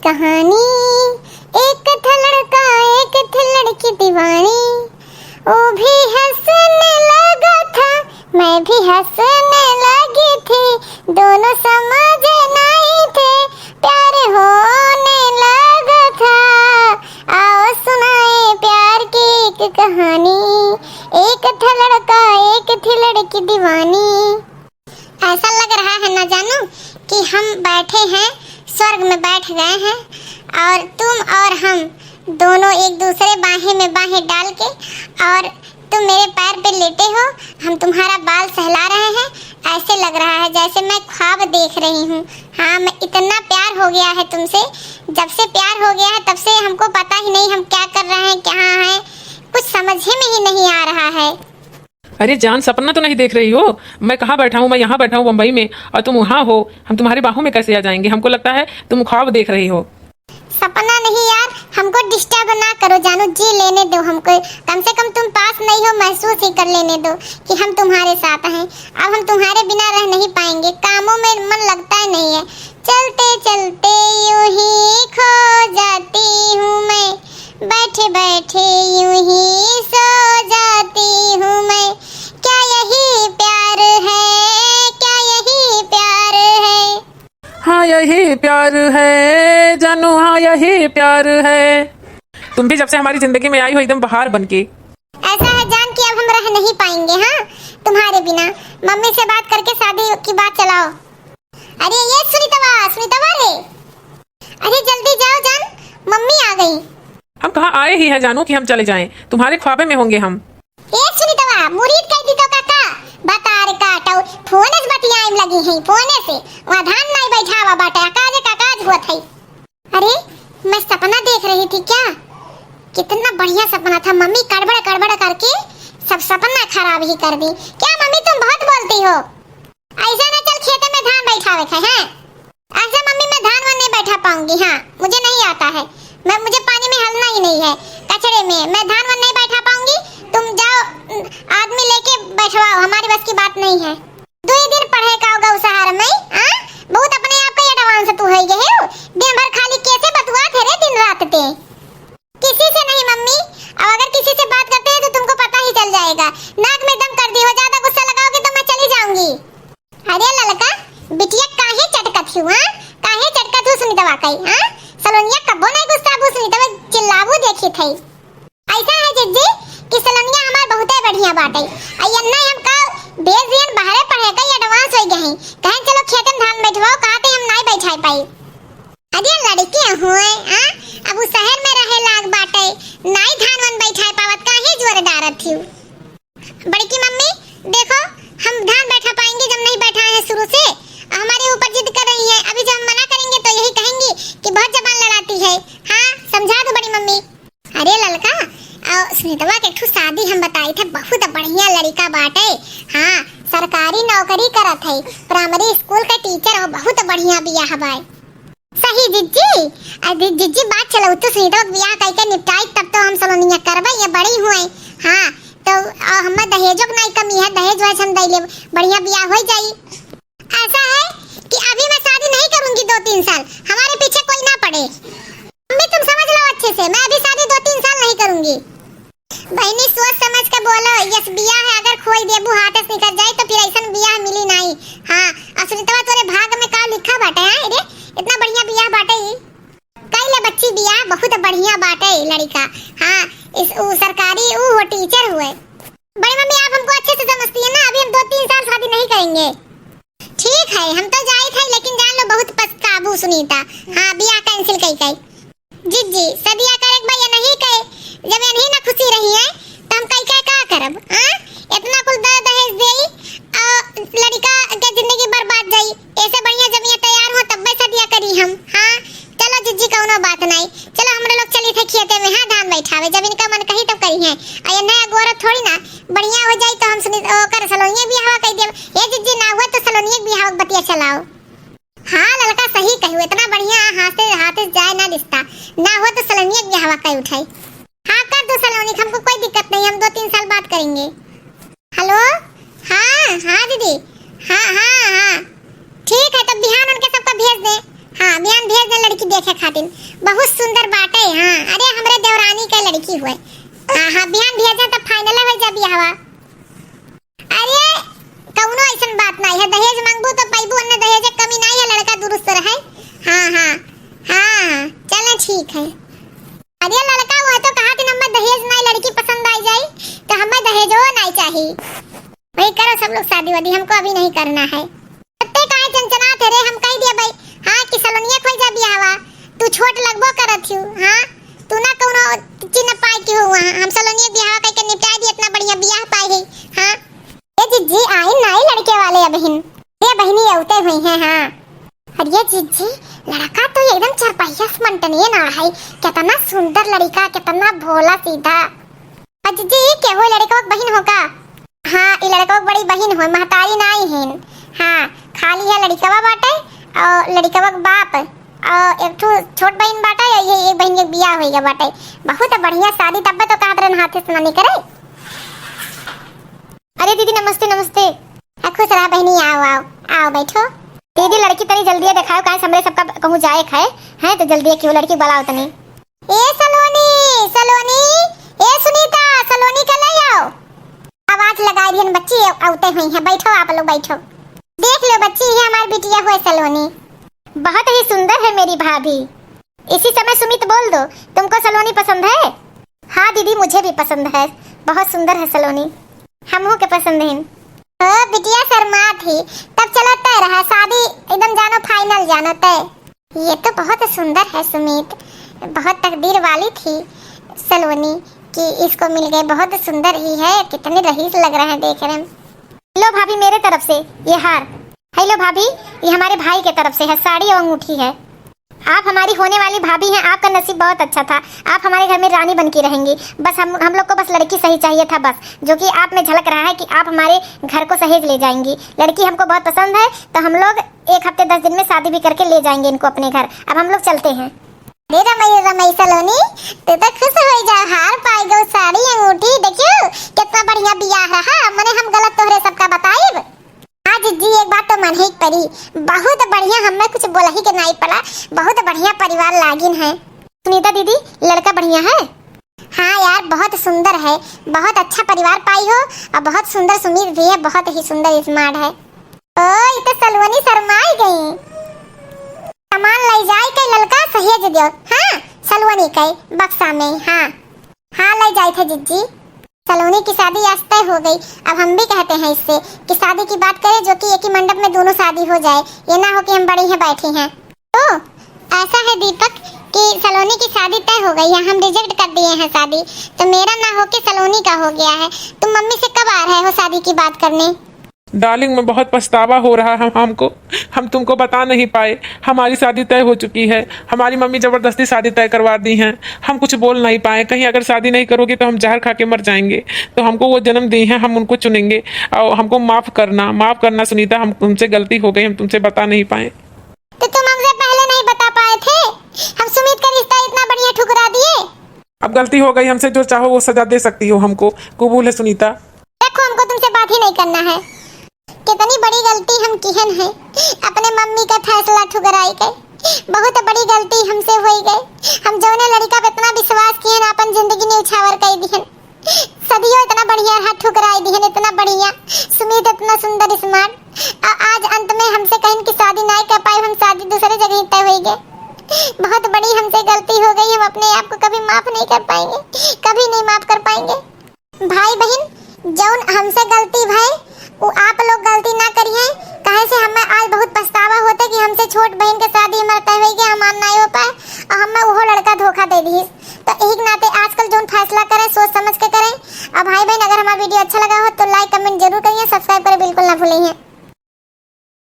कहानी। एक था लड़का एक थी लड़की दीवानी, वो भी हंसने लगा था मैं भी हंसने लगी थी, दोनों समझ नहीं थे प्यार होने लगा था। आओ सुनाए प्यार की एक कहानी, एक था लड़का एक थी लड़की दीवानी। ऐसा लग रहा है न जानो कि हम बैठे हैं स्वर्ग में बैठ गए हैं और तुम और हम दोनों एक दूसरे बाहें में बाहें डाल के, और तुम मेरे पैर पे लेटे हो, हम तुम्हारा बाल सहला रहे हैं। ऐसे लग रहा है जैसे मैं ख्वाब देख रही हूँ। हाँ, मैं इतना प्यार हो गया है तुमसे, जब से प्यार हो गया है तब से हमको पता ही नहीं हम क्या कर रहे हैं, कहाँ हैं, कुछ समझ में ही नहीं आ रहा है। अरे जान, सपना तो नहीं देख रही हो? मैं कहाँ बैठा हूँ, मैं यहाँ बैठा हूँ मुंबई में और तुम वहाँ हो। हम तुम्हारी बाहों में कैसे आ जाएंगे? हमको लगता है तुम ख्वाब देख रही हो। सपना नहीं यार, हमको डिस्टर्ब ना करो जानू, जी लेने दो हमको। कम से कम तुम पास नहीं हो, महसूस ही कर लेने दो कि हम तुम्हारे साथ हैं। अब हम तुम्हारे बिना रह नहीं पाएंगे, कामों में मन लगता ही नहीं है। चलते चलते यूं ही खो जाती हूँ मैं, बैठे बैठे यूं ही सो जाती हूँ मैं। क्या यही प्यार है, क्या यही प्यार है? हाँ यही प्यार है जानू, हाँ यही प्यार है। तुम भी जब से हमारी जिंदगी में आई हो एकदम बहार बनके। ऐसा है जान कि अब हम रह नहीं पाएंगे हाँ तुम्हारे बिना। मम्मी से बात करके शादी की बात चलाओ। अरे ये सुनीतवा रे, अरे जल्दी जाओ जान, मम्मी आ गई। हम कहाँ आए ही हैं जानू कि हम चले जाएं? तुम्हारे ख्वाबे में होंगे हम। ए सुनीतवा, मुरीद कह दी तो काका बता रे काटाओ, फोने से बतियाए लगी है, फोने से वहां धान नहीं बैठावा बाटा काज हुआ था। अरे मैं सपना देख रही थी क्या, कितना बढ़िया सपना था। मम्मी कड़बड़ करके सब सपना खराब ही कर दी। क्या मम्मी तुम बहुत बोलती हो? ऐसा ना चल खेते में धान बैठावे थे हैं। ऐसा मम्मी मैं धान नहीं बैठा पाऊंगी। हाँ मुझे नहीं आता है, मुझे पानी में हलना ही नहीं है, कचड़े में मैं धान नहीं बैठा पाऊंगी। तुम जाओ आदमी लेके बैठवाओ, हमारी बस की बात नहीं है। 2 दिन पढ़े का होगा उस सहारा में। हां बहुत अपने आप का एडवांस तू है ये हो, दिन भर खाली कैसे बतुआ थे रे दिन रात ते। किसी से नहीं मम्मी, अब अगर किसी से बात करते हैं तो तुमको पता ही चल जाएगा। नाक में दम कर दी हो, ज्यादा गुस्सा लगाओगे तो मैं चली जाऊंगी। अरे ललका बिटिया काहे चटकत हूं? हां काहे चटकत हूं सुनीतवा कई? हां सलोनिया कबो नहीं गुस्सा बु सुनीतवा चिल्लाबू देखी थई। ऐसा है जिज्जी कि सलोनिया हमार बहुते बढ़िया बाटे। अयन्ना हम का भेज दियन बाहर पढ़े का एडवांस हो गए हैं, कहें चलो खेत में धान बैठवाओ, कहते हम नहीं बैठाई पाई। अरे लड़की हुए हां अब उस शहर में रहे लाग बाटे, नहीं धान वन बैठाई पावत, काहे जोर डारत थी। बड़की मम्मी देखो हम धान बैठा पाएंगे जब नहीं बैठा है शुरू से, हमारे ऊपर जिद कर रही है। अभी जब हम मना करेंगे तो यही कहेंगी कि बहुत जबान लड़ाती है। हाँ समझा दो बड़ी मम्मी। अरे ललका सुनीतवा के शादी हम बताई थे, बहुत बढ़िया लड़का बाटे। हाँ सरकारी नौकरी करत है, प्राइमरी स्कूल का टीचर हो, बहुत बढ़िया बियाह बाय। सही जिज्जी, अरे जिज्जी बात चलो तो सुनीतवा बियाह करके निपटाई तब तो हम सलोनिया करबे, ये बड़ी हुए। हाँ तो हम दहेजो नहीं कमी है, दहेज वैसे हम दे ले, बढ़िया बियाह हो जाई। ऐसा है कि अभी मैं शादी नहीं करूंगी 2-3 साल, हमारे पीछे कोई ना पड़े। मम्मी तुम समझ लो अच्छे से, मैं अभी शादी 2-3 साल नहीं करूंगी। बहनी सोच समझ के बोलो, यस बियाह है अगर खोई देबू हाथ से निकल जाए तो फिर ऐसा बियाह मिली नहीं। हाँ सुनीतवा तोरे भाग में का लिखा बाटे? है रे इतना बढ़िया बियाह बाटे, कई ले बच्ची बियाह बहुत बढ़िया बाटे लड़का। हाँ इस सरकारी वो टीचर हुए। बड़ी मम्मी आप हमको अच्छे से समझती है ना, अभी हम 2-3 साल शादी नहीं करेंगे। ठीक है हम तो जाए थे, लेकिन जान लो बहुत पछताबू सुनीता। हाँ बियाह कैंसिल कई जिज्जी सदिया करे भैया नहीं कहे, जब नहीं ना खुशी रही है तो हम कई का करब? हां इतना कुल दहेज देई लड़का के जिंदगी बर्बाद जाई, ऐसे बढ़िया जब ये तैयार हो तब सदिया करी हम। हां चलो जिज्जी कोनो बात नहीं, चलो हम लोग चली थे खेते में। हां धान बैठावे जब इनका मन कही तब करी है, अय नया गोरा थोड़ी ना बढ़िया हो जाई तो हम सुनी कर सलोनिया बियाह कह देब। ए जिज्जी ना हुआ तो सलोनिया बियाह बतिया चलाओ। हाँ लड़का सही कहू, इतना बढ़िया हाथ से जाए ना रिश्ता, ना हो तो सलोनिया बियाह कह उठाई। हाँ कर दो सलोनी, हमको कोई दिक्कत नहीं, हम 2-3 साल बात करेंगे। हेलो हाँ दीदी, हाँ ठीक है तो बिहान उनके सबका भेज दे। हाँ हाँ बयान भेज दे लड़की देखे खातिर, बहुत सुंदर बाटे। हाँ अरे हमरे देवरानी का लड़की हुए। हाँ हाँ बयान भेजा तो फाइनल हो जा बियाहवा। अरे कौनो ऐसन बात नहीं है, दहेज मांगबू तो पैबू, अन्य दहेज कमी नहीं है, लड़का दुरुस्त रहे। हाँ हाँ हाँ चलो ठीक है। अरे लड़का हुआ तो कहा कि नंबर दहेज नहीं, लड़की पसंद आई जाए तो हमें दहेजो नहीं चाहिए। वही करो सब लोग शादी वादी, हमको अभी नहीं करना है। कत्ते काहे चंचनात है रे, हम कह दिया भाई हाँ कि सलोनिया खोल जा बियाहवा। तू छोट लगबो करत हूँ। हाँ तू ना कौनो चिन्ह पाई के हुआ, हम सलोनिया बियाह कह के निपटा दी, इतना बढ़िया बियाह पाई है। हाँ ये जिज्जी आई नहीं लड़के वाले है बहन, ये बहनी औते हुई हैं। हाँ अरे जिज्जी लड़का तो एकदम चरपहिया मंटनिए ना है, कितना सुंदर लड़का, कितना भोला सीधा। जिज्जी के हो लड़का की बहन होगा? हाँ ये लड़का की बड़ी बहन हो, महतारी नहीं है। हाँ खाली है लड़कवा बाटे और लड़कवा के बाप और एक छोट बहन बाटे, ये एक बहन के बियाह होइगा बाटे। बहुत बढ़िया शादी, तब तो कहत रहन हाथे से नहीं करे। अरे दीदी नमस्ते नमस्ते। खुश रहा बहनी, आओ आओ आओ बैठो। दीदी लड़की तनी जल्दी दिखाओ, काहे हमरे सबका कहूं जाए है तो जल्दी क्यों लड़की बुलाओ तनी। ए सलोनी सलोनी, ए सुनीता सलोनी के ले आओ। आवाज लगाई दिहन बच्ची औते हुई है, बैठो आप लोग बैठो। देख लो बच्ची ये हमारी बिटिया हुए सलोनी, बहुत ही सुंदर है मेरी भाभी। इसी समय सुमित बोल दो, तुमको सलोनी पसंद है? हाँ दीदी मुझे भी पसंद है, बहुत सुंदर है सलोनी, हमहू के पसंद है। बिटिया शर्मा थी तब चलो तय रहा, शादी एकदम जानो फाइनल जानो तय। ये तो बहुत सुंदर है सुमित, बहुत तकदीर वाली थी सलोनी कि इसको मिल गए, बहुत सुंदर ही है, कितने रईस लग रहे हैं देख रहे हैं। लो भाभी मेरे तरफ से ये हार, हेलो भाभी ये हमारे भाई के तरफ से है, साड़ी और अंगूठी है। आप हमारी होने वाली भाभी हैं, आपका नसीब बहुत अच्छा था, आप हमारे घर में रानी बन के रहेंगी। बस हम लोग को बस लड़की सही चाहिए था, बस जो कि आप में झलक रहा है कि आप हमारे घर को सहेज ले जाएंगी। लड़की हमको बहुत पसंद है, तो हम लोग 1 हफ्ते 10 दिन में शादी भी करके ले जाएंगे इनको अपने घर। अब हम लोग चलते हैं। रमई सलोनी तू तो खुश हो जा, हार पाई गो, साड़ी अंगूठी, देखियो कितना बढ़िया बियाह रहा। मने हम गलत तोहरे सबका बताइब। हाँ जी एक बात तो मन ही पड़ी, बहुत बढ़िया, हमें कुछ बोला ही के नहीं पड़ा, बहुत बढ़िया परिवार लागिन है। सुनीता दीदी लड़का बढ़िया है? हाँ यार बहुत सुंदर है, बहुत अच्छा परिवार पाई हो और बहुत सुंदर सुमित भी है, बहुत ही सुंदर स्मार्ट है। ओ तो सलोनी शर्माई गई, सामान ले जाए के लड़का सहेज दियो। हाँ सलोनी के बक्सा में। हाँ हाँ ले जाए थे जिज्जी। सलोनी की शादी आज तय हो गई, अब हम भी कहते हैं इससे कि शादी की बात करें जो कि एक ही मंडप में दोनों शादी हो जाए, ये ना हो कि हम बड़ी हैं बैठी हैं। तो ऐसा है दीपक कि सलोनी की शादी तय हो गई है, हम रिजेक्ट कर दिए हैं शादी, तो मेरा ना हो के सलोनी का हो गया है। तुम मम्मी से कब आ रहे हो शादी की बात करने? डार्लिंग में बहुत पछतावा हो रहा है हमको, हम तुमको बता नहीं पाए, हमारी शादी तय हो चुकी है, हमारी मम्मी जबरदस्ती शादी तय करवा दी हैं, हम कुछ बोल नहीं पाए। कहीं अगर शादी नहीं करोगे तो हम जहर खा के मर जाएंगे, तो हमको वो जन्म दी है, हम उनको चुनेंगे और हमको माफ करना सुनीता, हम तुमसे गलती हो गई, हम तुमसे बता नहीं पाए। तो तुम हमसे पहले नहीं बता पाए थे? हम सुमित का रिश्ता इतना बढ़िया ठुकरा दिए। अब गलती हो गई हमसे, जो चाहो वो सजा दे सकती हो, हमको कबूल है सुनीता। देखो हमको तुमसे बात ही नहीं करना है, कितनी बड़ी गलती हम किहन है, अपने मम्मी का फैसला ठुकराई गए, बहुत बड़ी गलती हमसे हो गई। हम जौने लड़का पे इतना विश्वास किए ना, अपन जिंदगी ने उछावर कर दिहन, सदियों इतना बढ़िया हाथ ठुकराई दिहन, इतना बढ़िया सुमित, इतना सुंदर स्मार्ट, आज अंत में हमसे कहीं की शादी नहीं कर पाए, हम शादी दूसरे जगह तय हो गए। बहुत बड़ी हमसे गलती हो गई, हम अपने आप को कभी माफ नहीं कर पाएंगे, कभी नहीं माफ कर पाएंगे। भाई बहन जौन हमसे गलती भाई वो आप लोग गलती ना करिए, कहे से हमें आज बहुत पछतावा होता कि हमसे छोट बहन के शादी में तय हो गया, हम नहीं हो पाए और हमें वो लड़का धोखा दे दी। तो एक नाते आजकल जो फैसला करें सोच समझ के करें। और भाई बहन अगर हमारा वीडियो अच्छा लगा हो तो